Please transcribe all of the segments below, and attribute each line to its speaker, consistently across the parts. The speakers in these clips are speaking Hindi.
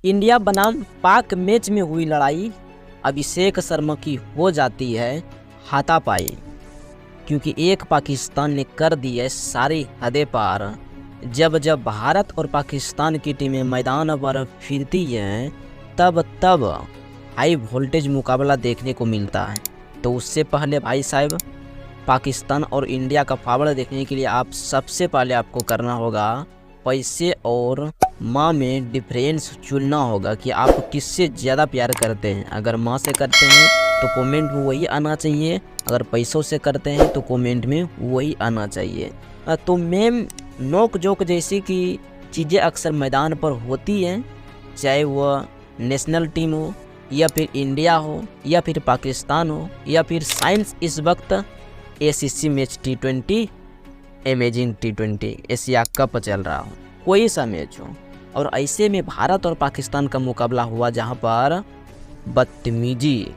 Speaker 1: इंडिया बनाम पाक मैच में हुई लड़ाई अभिषेक शर्मा की हो जाती है हाथापाई, क्योंकि एक पाकिस्तान ने कर दी है सारी हदें पार। जब जब भारत और पाकिस्तान की टीमें मैदान पर फिरती हैं तब तब हाई वोल्टेज मुकाबला देखने को मिलता है। तो उससे पहले भाई साहब, पाकिस्तान और इंडिया का फावड़ा देखने के लिए आप सबसे पहले आपको करना होगा पैसे और माँ में डिफरेंस चुनना होगा कि आप किससे ज़्यादा प्यार करते हैं। अगर माँ से करते हैं तो कमेंट में वही आना चाहिए, अगर पैसों से करते हैं तो कमेंट में वही आना चाहिए। तो मैम नोक जोक जैसी की चीज़ें अक्सर मैदान पर होती हैं, चाहे वह नेशनल टीम हो या फिर इंडिया हो या फिर पाकिस्तान हो या फिर साइंस इस वक्त ACC match T20 amazing T20 Asia cup चल रहा हो, कोई सा मैच हो। और ऐसे में भारत और पाकिस्तान का मुकाबला हुआ जहां पर बदतमीजी,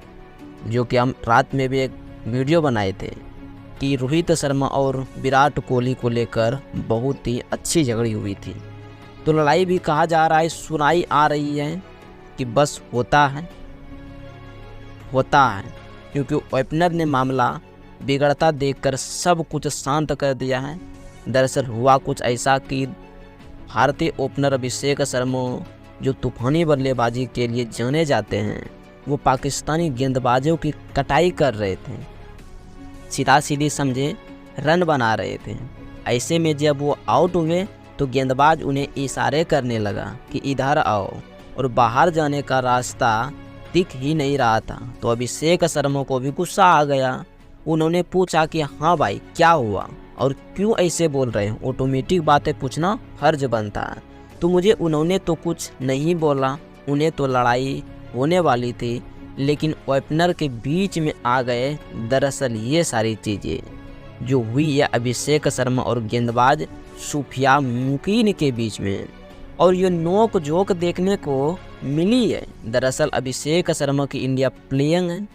Speaker 1: जो कि हम रात में भी एक वीडियो बनाए थे कि रोहित शर्मा और विराट कोहली को लेकर बहुत ही अच्छी झगड़ी हुई थी। तो लड़ाई भी कहा जा रहा है, सुनाई आ रही है कि बस होता है, क्योंकि ओपनर ने मामला बिगड़ता देखकर सब कुछ शांत कर दिया है। दरअसल हुआ कुछ ऐसा कि भारतीय ओपनर अभिषेक शर्मा, जो तूफानी बल्लेबाजी के लिए जाने जाते हैं, वो पाकिस्तानी गेंदबाजों की कटाई कर रहे थे, सीधा सीधी समझे रन बना रहे थे। ऐसे में जब वो आउट हुए तो गेंदबाज उन्हें इशारे करने लगा कि इधर आओ, और बाहर जाने का रास्ता दिख ही नहीं रहा था। तो अभिषेक शर्मा को भी गुस्सा आ गया। उन्होंने पूछा कि हाँ भाई क्या हुआ और क्यों ऐसे बोल रहे हैं। ऑटोमेटिक बातें पूछना फर्ज बनता है। तो उन्होंने तो कुछ नहीं बोला, उन्हें तो लड़ाई होने वाली थी, लेकिन ओपनर के बीच में आ गए। दरअसल ये सारी चीज़ें जो हुई है अभिषेक शर्मा और गेंदबाज सुफिया मुकीन के बीच में, और ये नोक झोंक देखने को मिली है। दरअसल अभिषेक शर्मा की इंडिया प्लेइंग है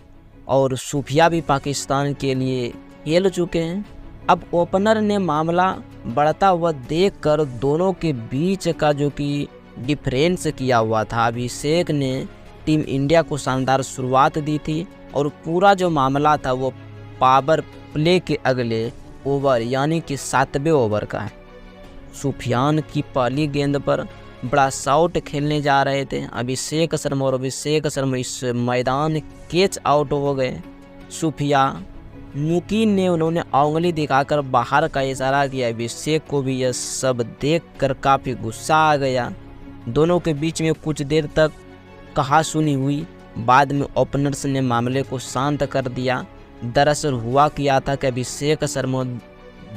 Speaker 1: और सुफिया भी पाकिस्तान के लिए खेल चुके हैं। अब ओपनर ने मामला बढ़ता हुआ देखकर दोनों के बीच का जो कि डिफरेंस किया हुआ था, अभिषेक ने टीम इंडिया को शानदार शुरुआत दी थी और पूरा जो मामला था वो पावर प्ले के अगले ओवर यानी कि 7वें ओवर का है। सुफियान की पहली गेंद पर बड़ा शॉट खेलने जा रहे थे अभिषेक शर्मा, और अभिषेक शर्मा इस मैदान कैच आउट हो गए। सुफिया मुकीन ने उन्होंने उंगली दिखाकर बाहर का इशारा किया। अभिषेक को भी यह सब देखकर काफ़ी गुस्सा आ गया। दोनों के बीच में कुछ देर तक कहा सुनी हुई। बाद में ओपनर्स ने मामले को शांत कर दिया। दरअसल हुआ क्या था कि अभिषेक शर्मा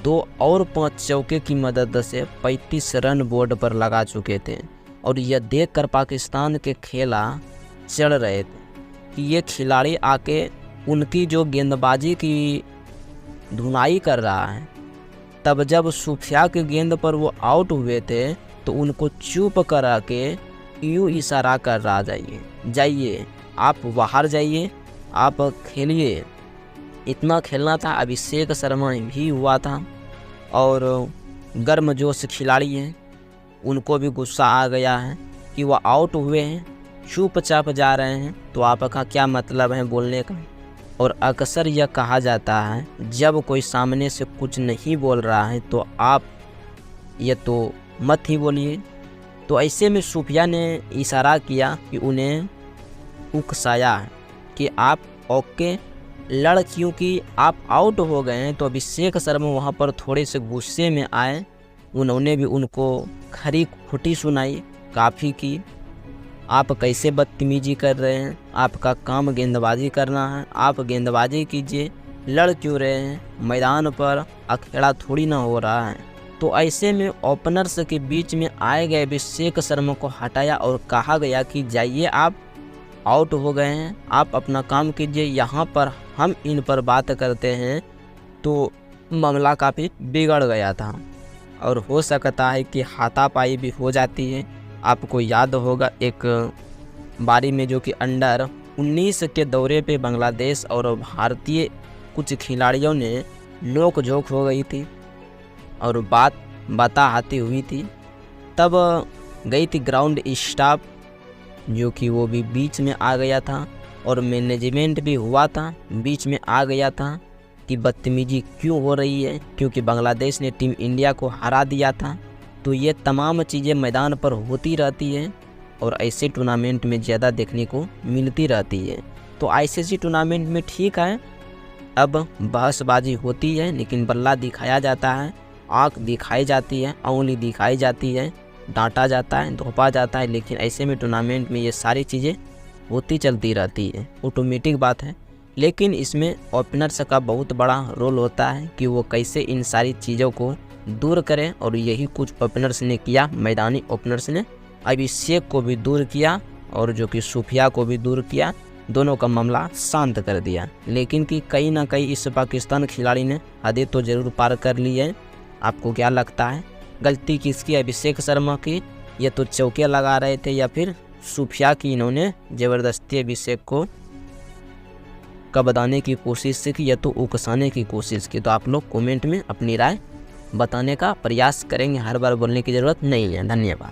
Speaker 1: 2 और 5 चौके की मदद से 35 रन बोर्ड पर लगा चुके थे, और यह देखकर पाकिस्तान के खेला चढ़ रहे थे कि ये खिलाड़ी आके उनकी जो गेंदबाजी की धुनाई कर रहा है। तब जब सुफिया की गेंद पर वो आउट हुए थे तो उनको चुप करा के यूँ इशारा कर रहा, जाइए आप बाहर जाइए, आप खेलिए। इतना खेलना था। अभिषेक शर्मा भी हुआ था और गर्मजोश खिलाड़ी हैं, उनको भी गुस्सा आ गया है कि वह आउट हुए हैं, चुपचाप जा रहे हैं, तो आपका क्या मतलब है बोलने का। और अक्सर यह कहा जाता है जब कोई सामने से कुछ नहीं बोल रहा है तो आप ये तो मत ही बोलिए। तो ऐसे में सुफिया ने इशारा किया कि उन्हें उकसाया है कि आप ओके लड़, क्योंकि आप आउट हो गए हैं। तो अभिषेक शर्मा वहाँ पर थोड़े से गुस्से में आए। उन्होंने भी उनको खरी खुटी सुनाई काफ़ी की, आप कैसे बदतमीजी कर रहे हैं, आपका काम गेंदबाजी करना है, आप गेंदबाजी कीजिए, लड़ क्यों रहे हैं, मैदान पर अखेड़ा थोड़ी ना हो रहा है। तो ऐसे में ओपनर्स के बीच में आए गए अभिषेक शर्मा को हटाया और कहा गया कि जाइए आप आउट हो गए हैं, आप अपना काम कीजिए, यहाँ पर हम इन पर बात करते हैं। तो मामला काफ़ी बिगड़ गया था और हो सकता है कि हाथापाई भी हो जाती है। आपको याद होगा एक बारी में जो कि अंडर-19 के दौरे पे बांग्लादेश और भारतीय कुछ खिलाड़ियों ने नोक झोंक हो गई थी और बात बताहती हुई थी। तब गई थी ग्राउंड स्टाफ जो कि वो भी बीच में आ गया था और मैनेजमेंट भी हुआ था, बीच में आ गया था कि बदतमीजी क्यों हो रही है, क्योंकि बांग्लादेश ने टीम इंडिया को हरा दिया था। तो ये तमाम चीज़ें मैदान पर होती रहती है और ऐसे टूर्नामेंट में ज़्यादा देखने को मिलती रहती है। तो आईसीसी टूर्नामेंट में ठीक है, अब बहसबाजी होती है, लेकिन बल्ला दिखाया जाता है, आँख दिखाई जाती है, उंगली दिखाई जाती है, डांटा जाता है, धोपा जाता है, लेकिन ऐसे में टूर्नामेंट में ये सारी चीज़ें होती चलती रहती है, ऑटोमेटिक बात है। लेकिन इसमें ओपनर्स का बहुत बड़ा रोल होता है कि वो कैसे इन सारी चीज़ों को दूर करें, और यही कुछ ओपनर्स ने किया। मैदानी ओपनर्स ने अभिषेक को भी दूर किया और जो कि सूफिया को भी दूर किया, दोनों का मामला शांत कर दिया। लेकिन कि कहीं ना कहीं इस पाकिस्तान खिलाड़ी ने हदें तो ज़रूर पार कर ली है। आपको क्या लगता है, गलती किसकी, अभिषेक शर्मा की, ये तो चौके लगा रहे थे, या फिर सूफिया की, इन्होंने ज़बरदस्ती अभिषेक को कबदाने की कोशिश की या तो उकसाने की कोशिश की? तो आप लोग कमेंट में अपनी राय बताने का प्रयास करेंगे, हर बार बोलने की ज़रूरत नहीं है। धन्यवाद।